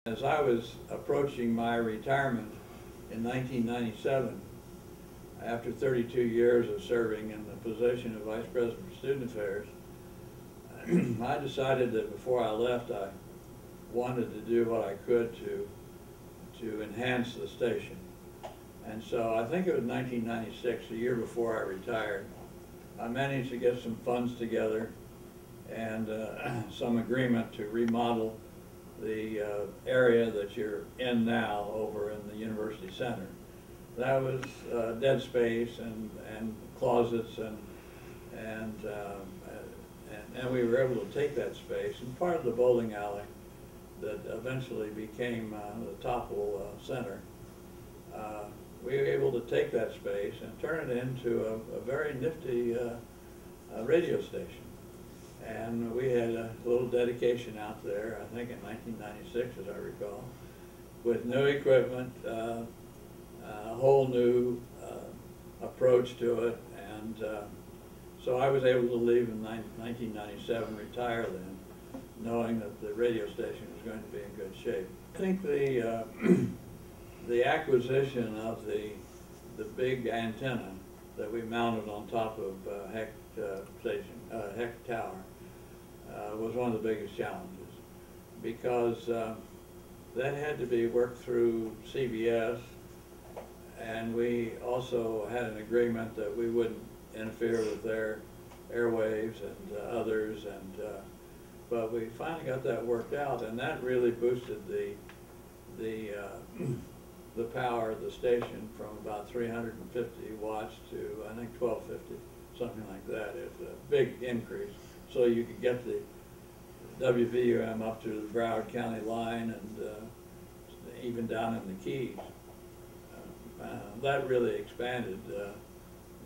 As I was approaching my retirement in 1997, after 32 years of serving in the position of Vice President for Student Affairs, I decided that before I left, I wanted to do what I could to enhance the station. And so I think it was 1996, a year before I retired, I managed to get some funds together and some agreement to remodel the area that you're in now over in the University Center. That was dead space and closets and we were able to take that space and part of the bowling alley that eventually became the Topple Center. We were able to take that space and turn it into a very nifty radio station. And we had a little dedication out there, I think in 1996, as I recall, with new equipment, a whole new approach to it. And so I was able to leave in 1997, retire then, knowing that the radio station was going to be in good shape. I think the acquisition of the big antenna that we mounted on top of Heck Tower was one of the biggest challenges, because that had to be worked through CBS, and we also had an agreement that we wouldn't interfere with their airwaves and others, and but we finally got that worked out, and that really boosted the power of the station from about 350 watts to I think 1250, something like that. It's a big increase. So you could get the WVUM up to the Broward County line and even down in the Keys. That really expanded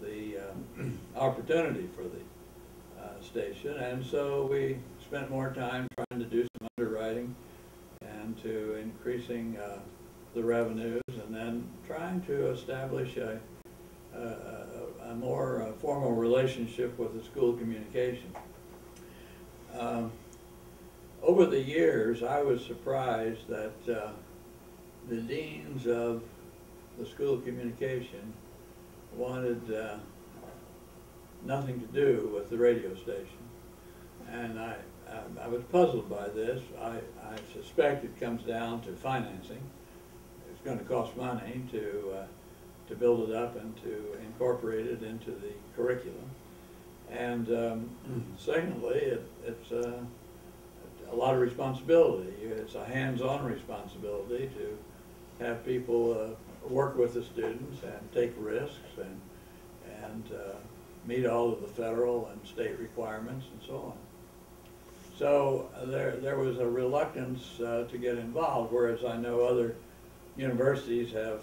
the opportunity for the station, and so we spent more time trying to do some underwriting and to increasing the revenues, and then trying to establish a more formal relationship with the school communication. Over the years, I was surprised that the deans of the school communication wanted nothing to do with the radio station. And I was puzzled by this. I suspect it comes down to financing. It's going to cost money to build it up and to incorporate it into the curriculum. And secondly, it's a lot of responsibility. It's a hands-on responsibility to have people work with the students and take risks and meet all of the federal and state requirements and so on. So there was a reluctance to get involved, whereas I know other universities have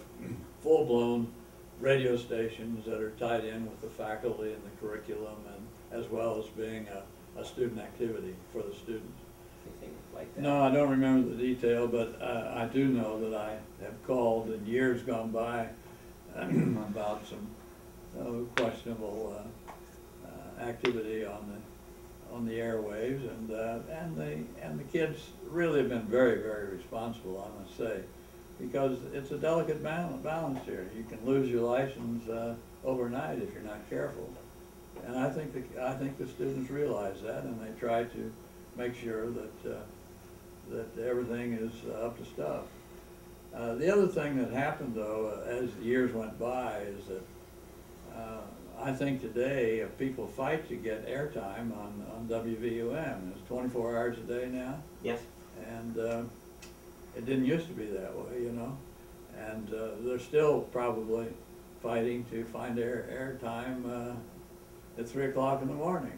full-blown radio stations that are tied in with the faculty and the curriculum, and as well as being a student activity for the students. Anything like that? No, I don't remember the detail, but I do know that I have called in years gone by about some questionable activity on the airwaves, and the kids really have been very, very responsible, I must say, because it's a delicate balance here. You can lose your license overnight if you're not careful, and I think the students realize that, and they try to make sure that everything is up to stuff. The other thing that happened, though, as the years went by, is that I think today if people fight to get airtime on WVUM. It's 24 hours a day now. Yes. And it didn't used to be that way, you know. And they're still probably fighting to find airtime at 3 o'clock in the morning.